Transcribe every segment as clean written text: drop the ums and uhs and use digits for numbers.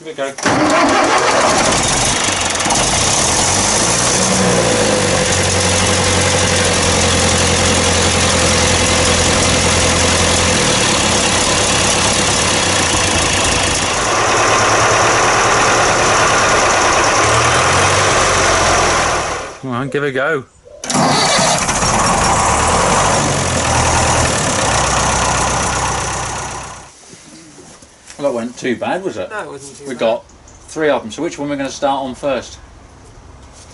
Give it a go. Come on, give it a go. Well, that wasn't too bad, was it? No, it wasn't too bad. We got 3 of them, so which one are we going to start on first?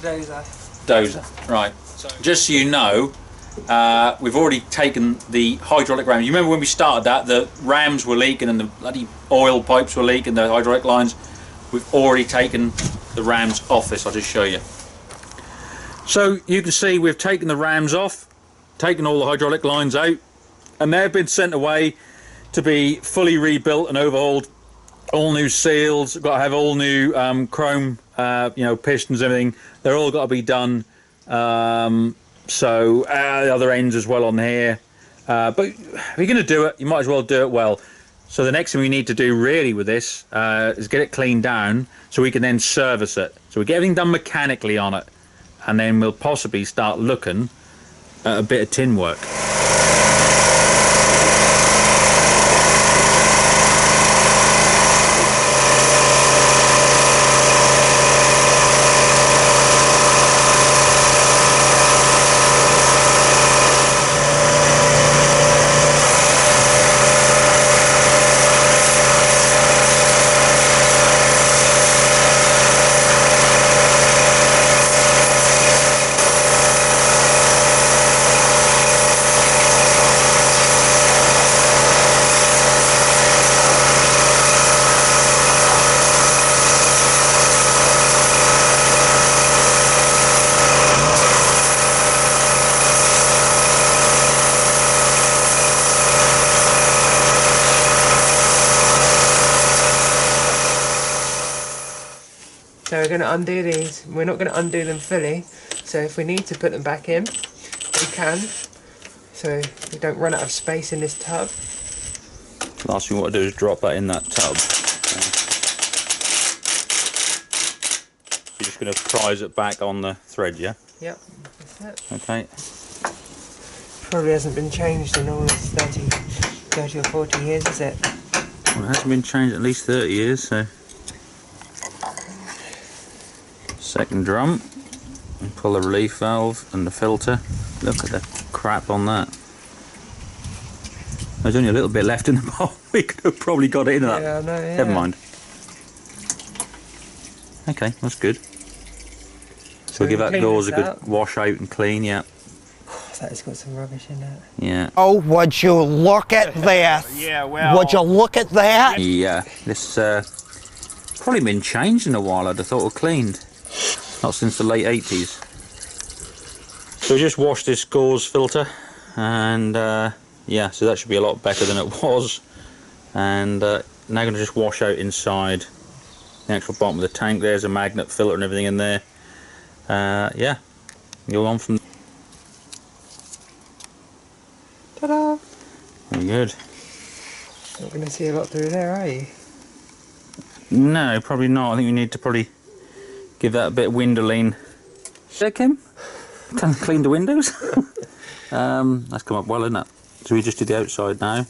Dozer. Dozer, right. So, just so you know, we've already taken the hydraulic rams. You remember when we started that, the rams were leaking and the bloody oil pipes were leaking, the hydraulic lines. We've already taken the rams off this, I'll just show you. So you can see we've taken the rams off, taken all the hydraulic lines out, and they've been sent away to be fully rebuilt and overhauled. All new seals, got to have all new chrome, you know, pistons, everything. They're all got to be done. The other ends as well on here. But if you're going to do it, you might as well do it well. So the next thing we need to do really with this is get it cleaned down so we can then service it. So we get everything done mechanically on it, and then we'll possibly start looking at a bit of tin work. So we're going to undo these. We're not going to undo them fully, so if we need to put them back in, we can, so we don't run out of space in this tub. Last thing we want to do is drop that in that tub. You're just going to prise it back on the thread, yeah? Yep, that's it. Okay. Probably hasn't been changed in all this 30 or 40 years, is it? Well, it hasn't been changed at least 30 years, so... Second drum, and pull the relief valve and the filter. Look at the crap on that. There's only a little bit left in the bowl. We could have probably got it into that. Yeah, I know, yeah. Never mind. Okay, that's good. So we'll give that doors a good wash out and clean, yeah. That's got some rubbish in it. Yeah. Oh, would you look at that? Yeah, well... Would you look at that? Yeah, this probably been changed in a while, I'd have thought, or cleaned. Not since the late 80s. So we just washed this gauze filter, and yeah, so that should be a lot better than it was. And now I'm going to just wash out inside the actual bottom of the tank. There's a magnet filter and everything in there. Yeah, go on from. Ta-da! Very good. Not going to see a lot through there, are you? No, probably not. I think we need to probably give that a bit of window lean. There, Kim? Can I clean the windows? That's come up well, isn't it? So we just do the outside now.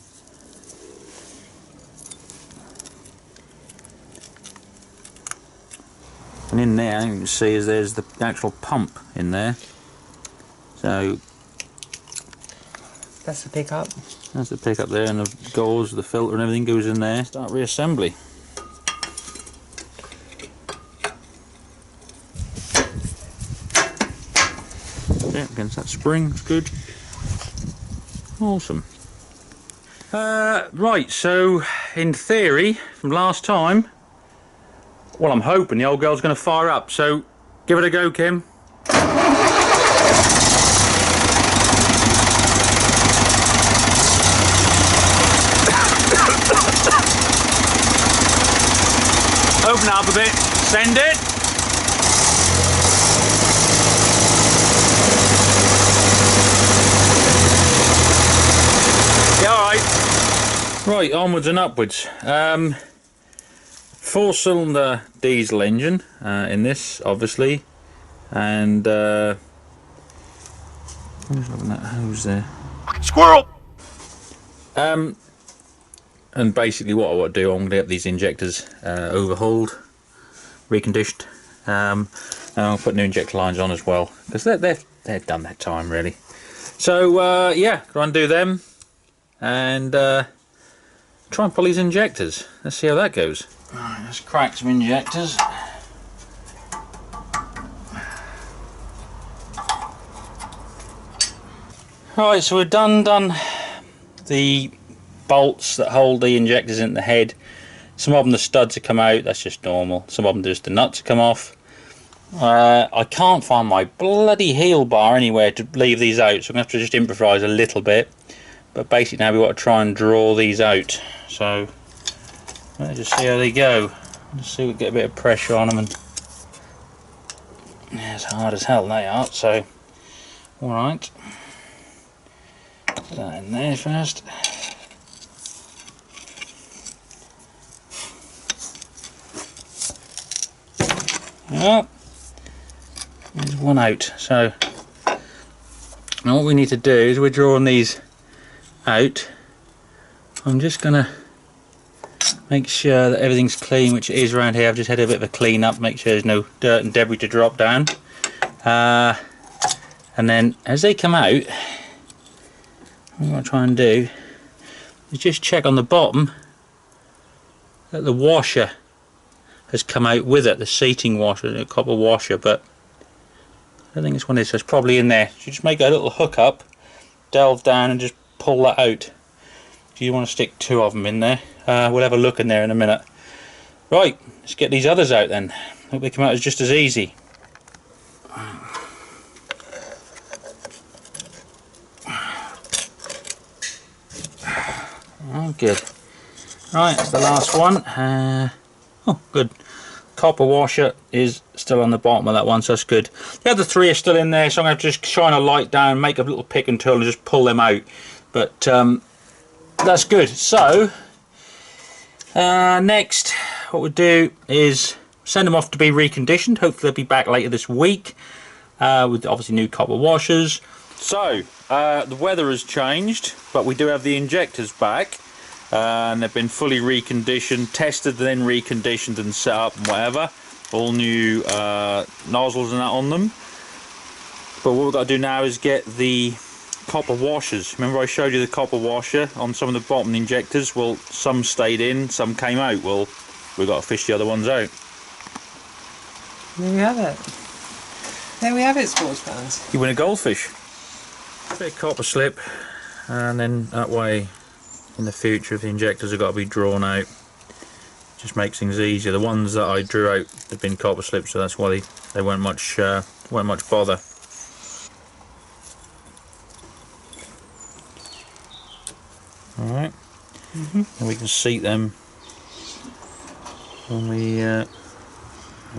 And in there, you can see is there's the actual pump in there. So that's the pickup. That's the pickup there, and the gauze, the filter, and everything goes in there. Start reassembly. Against that spring, it's good. Awesome. Right, so in theory, from last time, well, I'm hoping the old girl's going to fire up, so give it a go, Kim. Open up a bit, send it. Right, onwards and upwards. 4-cylinder diesel engine in this, obviously, and who's looking at that hose there? Squirrel! And basically what I want to do, I'm going to get these injectors overhauled, reconditioned, and I'll put new injector lines on as well, because they're done that time really. So yeah, go and do them, and try and pull these injectors. Let's see how that goes. Right, let's crack some injectors. Right, so we've done the bolts that hold the injectors in the head. Some of them the studs have come out, that's just normal. Some of them just the nuts have come off. I can't find my bloody heel bar anywhere to leave these out, so I'm going to have to just improvise a little bit. But basically now we want to try and draw these out. So let's just see how they go. Let's see if we get a bit of pressure on them. And yeah, it's hard as hell they are, so alright. Put that in there first. Yeah, there's one out. So now what we need to do is we're drawing these out. I'm just gonna make sure that everything's clean, which it is around here. I've just had a bit of a clean up, make sure there's no dirt and debris to drop down. And then as they come out, what I'm going to try and do is just check on the bottom that the washer has come out with it, the seating washer, the copper washer, but I don't think it's one of these, so it's probably in there. So you just make a little hook up, delve down and just pull that out. Do you want to stick 2 of them in there? We'll have a look in there in a minute. Right, let's get these others out then. Hope they come out as just as easy. Oh, good. Right, that's the last one. Oh, good. Copper washer is still on the bottom of that one, so that's good. The other 3 are still in there, so I'm going to just shine a light down, make a little pick and tool and just pull them out. But that's good. So next what we'll do is send them off to be reconditioned. Hopefully they'll be back later this week with obviously new copper washers. So the weather has changed, but we do have the injectors back. And they've been fully reconditioned, tested, then reconditioned and set up and whatever. All new nozzles and that on them. But what we've got to do now is get the copper washers. Remember I showed you the copper washer on some of the bottom injectors? Well, some stayed in, some came out. Well, we've got to fish the other ones out. There we have it. There we have it, sports fans. You win a goldfish. A bit of copper slip, and then that way in the future if the injectors have got to be drawn out, just makes things easier. The ones that I drew out have been copper slips, so that's why they weren't much bother. Alright, and we can seat them when we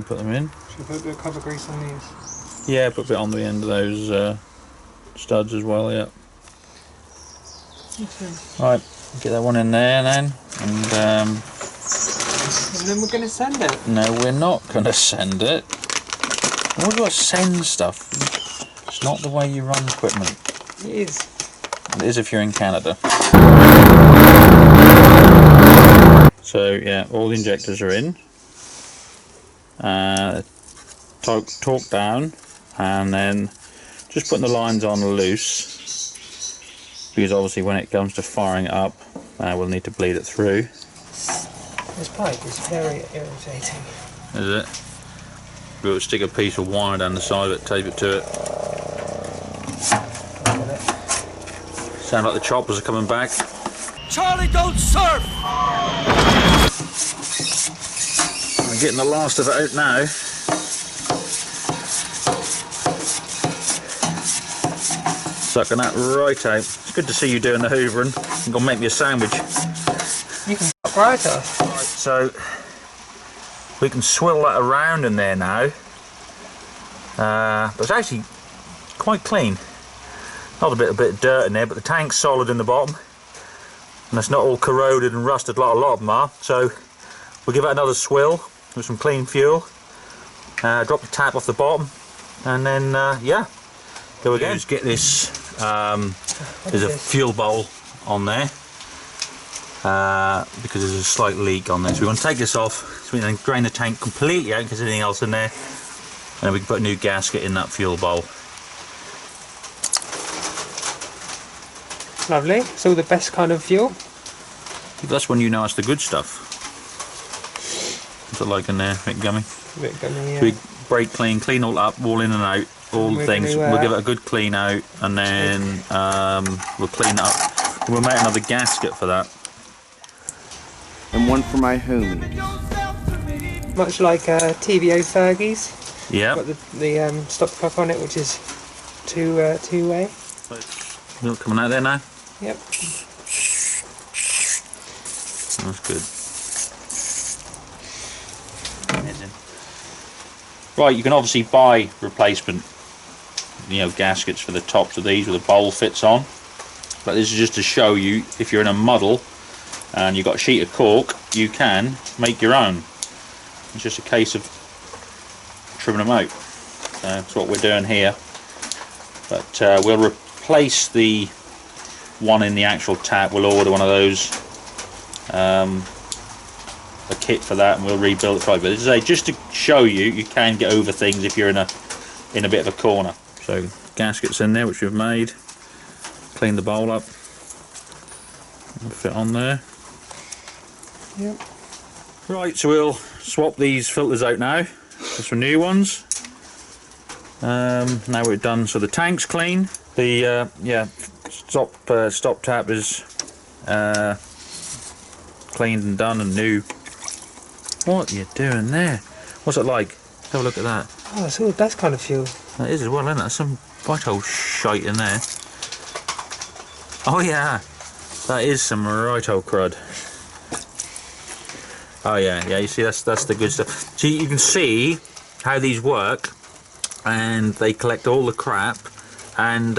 put them in. Should we put a bit of copper grease on these? Yeah, put a bit on the end of those studs as well, yeah. Okay. Right, get that one in there then, and then we're going to send it. No, we're not going to send it. Why do I send stuff? It's not the way you run equipment. It is. It is if you're in Canada. So yeah, all the injectors are in. Torque down, and then just putting the lines on loose. Because obviously when it comes to firing it up, we'll need to bleed it through. This pipe is very irritating. Is it? We'll stick a piece of wire down the side of it, tape it to it. Sound like the choppers are coming back. Charlie, don't surf! I'm getting the last of it out now. Sucking that right out. It's good to see you doing the hoovering. I'm going to make me a sandwich. You can fuck right off. Right, so we can swill that around in there now. But it's actually quite clean. Not a bit of dirt in there, but the tank's solid in the bottom. And it's not all corroded and rusted like a lot of them are. So we'll give it another swill with some clean fuel. Drop the tap off the bottom, and then yeah, go again. Just get this. There's a fuel bowl on there because there's a slight leak on there. So we're going to take this off. So we can drain the tank completely out because there's anything else in there, and then we can put a new gasket in that fuel bowl. Lovely. It's all the best kind of fuel. That's when you know it's the good stuff. What's it like in there? A bit gummy. A bit gummy, yeah. So we brake clean all up, all in and out, all the things. We'll give it a good clean out, and then we'll clean it up. We'll make another gasket for that. And one for my homies. Much like TVO Fergie's. Yeah. Got the stop cock on it, which is two-way. Milk coming out there now? Yep. That's good. Right, you can obviously buy replacement, gaskets for the tops of these with a bowl fits on. But this is just to show you, if you're in a muddle and you've got a sheet of cork, you can make your own. It's just a case of trimming them out. So that's what we're doing here. But we'll replace the one in the actual tap. We'll order one of those, a kit for that, and we'll rebuild it for you. But as I say, just to show you, you can get over things if you're in a bit of a corner. So gaskets in there, which we've made. Clean the bowl up. Fit on there. Yep. Right, so we'll swap these filters out now. Just for new ones. Now we're done. So the tank's clean. The stop tap is cleaned and done and new. What are you doing there? What's it like? Have a look at that. Oh, it's all the best kind of fuel. That is as well, isn't it? There's some right old shite in there. Oh yeah, that is some right old crud. Oh yeah, you see that's the good stuff. So you can see how these work, and they collect all the crap, and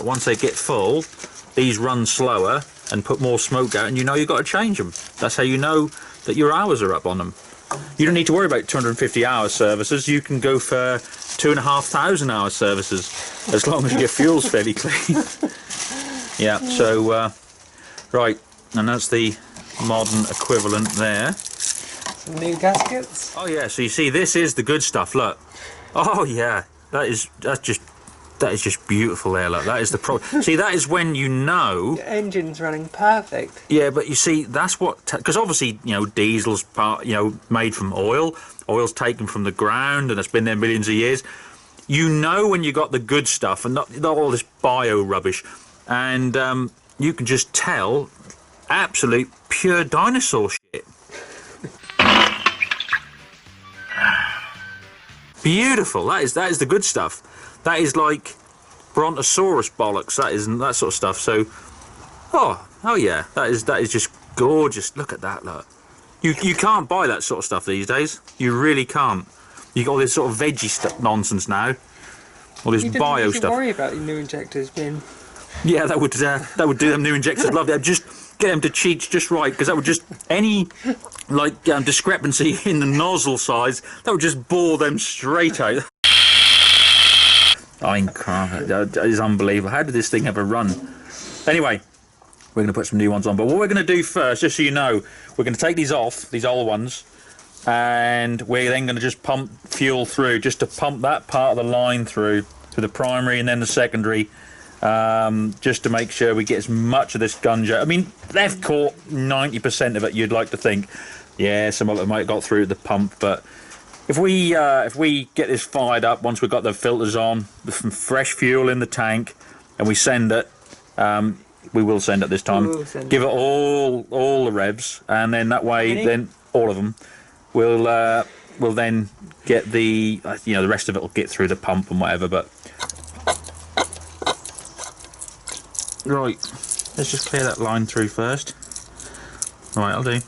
once they get full, these run slower and put more smoke out, and you've got to change them. That's how you know that your hours are up on them. You don't need to worry about 250 hour services. You can go for 2,500 hour services as long as your fuel's fairly clean. Yeah, so right, and that's the modern equivalent there. Some new gaskets. Oh yeah, so you see this is the good stuff, look. Oh yeah, that is just beautiful there, look. That is the see, that is when you know the engine's running perfect. Yeah, but you see, that's what, because obviously, diesel's made from oil. Oil's taken from the ground, and it's been there millions of years. You know when you got the good stuff, and not all this bio rubbish, and you can just tell, absolute pure dinosaur shit. Beautiful. That is the good stuff. That is like Brontosaurus bollocks. That sort of stuff. So, oh yeah, that is just gorgeous. Look at that. Look, you can't buy that sort of stuff these days. You really can't. You got all this sort of veggie stuff nonsense now. All this bio stuff. Worry about your new injectors being. Yeah, that would do them new injectors. Love that. Just get them to cheat just right, because that would just any discrepancy in the nozzle size, that would just bore them straight out. That is unbelievable. How did this thing ever run? Anyway, we're going to put some new ones on. But what we're going to do first, just so you know, we're going to take these off, these old ones, and we're then going to just pump fuel through, just to pump that part of the line through the primary and then the secondary, just to make sure we get as much of this gunja. I mean, they've caught 90% of it, you'd like to think. Yeah, some of it might have got through the pump, but if we get this fired up, once we've got the filters on, with some fresh fuel in the tank, and we send it, we will send it this time. Give it all the revs, and then that way, then all of them, we'll then get the the rest of it will get through the pump and whatever. But right, let's just clear that line through first. Right, I'll do.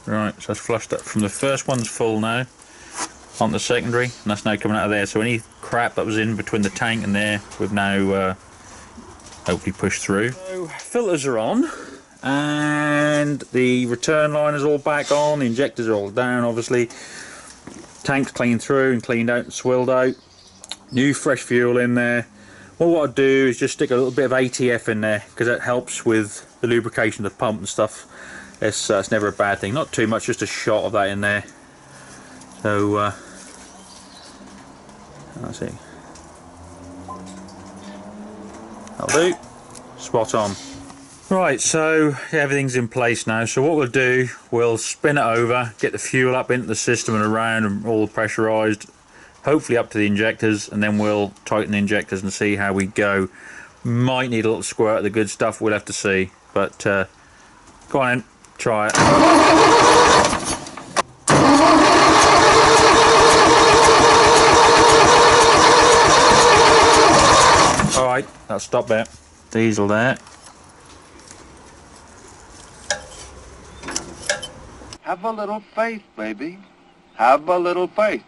Right, so I've flushed that from the first one's full now on the secondary, and that's now coming out of there. So any crap that was in between the tank and there, we've now hopefully pushed through. So filters are on, and the return line is all back on, the injectors are all down obviously, tank's cleaned through and cleaned out and swilled out, new fresh fuel in there. Well, what I'll do is just stick a little bit of ATF in there because that helps with the lubrication of the pump and stuff. It's never a bad thing, not too much, just a shot of that in there. So that's it. That'll do. Spot on. Right, so everything's in place now. So what we'll do, we'll spin it over, get the fuel up into the system and around and all pressurised, hopefully up to the injectors, and then we'll tighten the injectors and see how we go. Might need a little squirt of the good stuff, we'll have to see. But go on in, try it. Alright, that'll stop there. Diesel there. Have a little faith, baby. Have a little faith.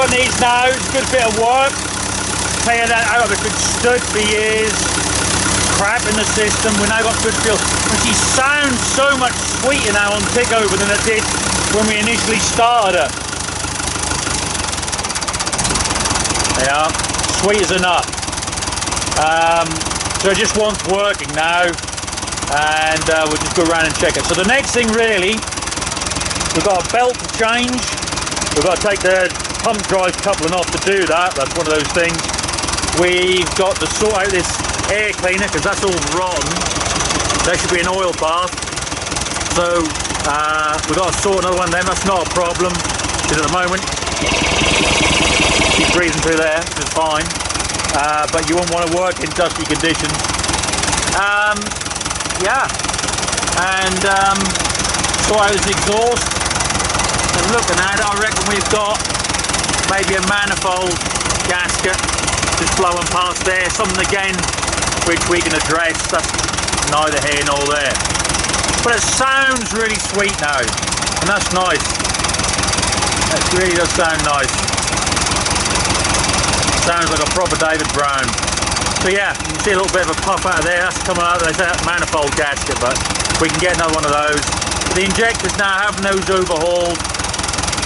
Needs now, it's a good bit of work. Tell you that out of it, been stood for years, crap in the system. We now got good fuel, and she sounds so much sweeter now on tick over than it did when we initially started her. Yeah, sweet as a nut. So it just wants working now, and we'll just go around and check it. So the next thing really, we've got a belt to change. We've got to take the pump drive coupling off to do that. That's one of those things. We've got to sort out this air cleaner because that's all rotten. There should be an oil bath. So we've got to sort another one then. That's not a problem because at the moment keep breathing through there, which is fine. But you won't want to work in dusty conditions. Yeah, and sort out this exhaust. And looking at it, I reckon we've got maybe a manifold gasket just blowing past there, something again which we can address. That's neither here nor there, but it sounds really sweet now, and that's nice. It really does sound nice. Sounds like a proper David Brown. So yeah, you can see a little bit of a puff out of there. That's coming out of that manifold gasket, but we can get another one of those. The injectors now, having those overhauled,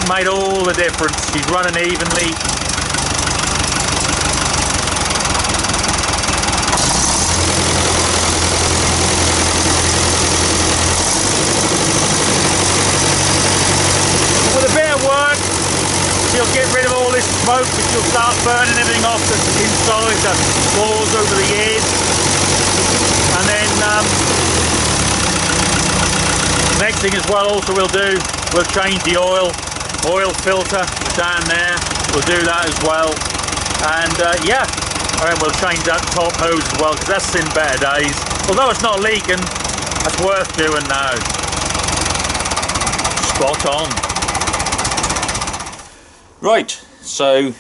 made all the difference. She's running evenly. With a bit of work, she'll get rid of all this smoke, but she'll start burning everything off that's inside the floors over the years. And then next thing as well, also we'll change the oil filter down there. We'll do that as well, and yeah, and we'll change that top hose as well because that's seen better days. Although it's not leaking, that's worth doing now. Spot on. Right, so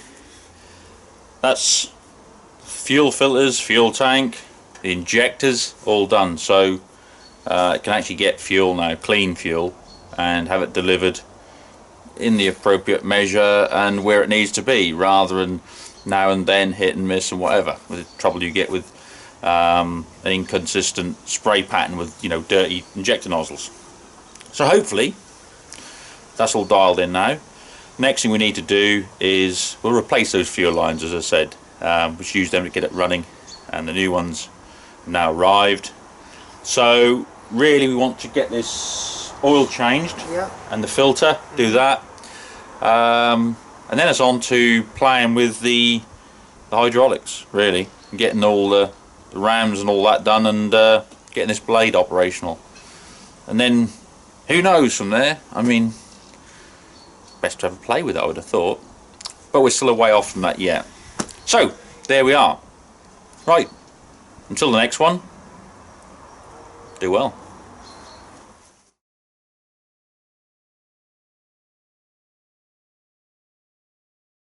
that's fuel filters, fuel tank, the injectors all done. So it can actually get fuel now, clean fuel, and have it delivered in the appropriate measure and where it needs to be, rather than now and then hit and miss and whatever, with the trouble you get with an inconsistent spray pattern with, you know, dirty injector nozzles. So hopefully that's all dialed in now. Next thing we need to do is we'll replace those fuel lines, as I said. Which use them to get it running, and the new ones have now arrived. So really we want to get this oil changed, yeah, and the filter, do that. and then it's on to playing with the hydraulics, really, and getting all the rams and all that done, and getting this blade operational. And then who knows from there? I mean, best to have a play with it, I would have thought, but we're still a way off from that yet. So there we are. Right, until the next one, do well.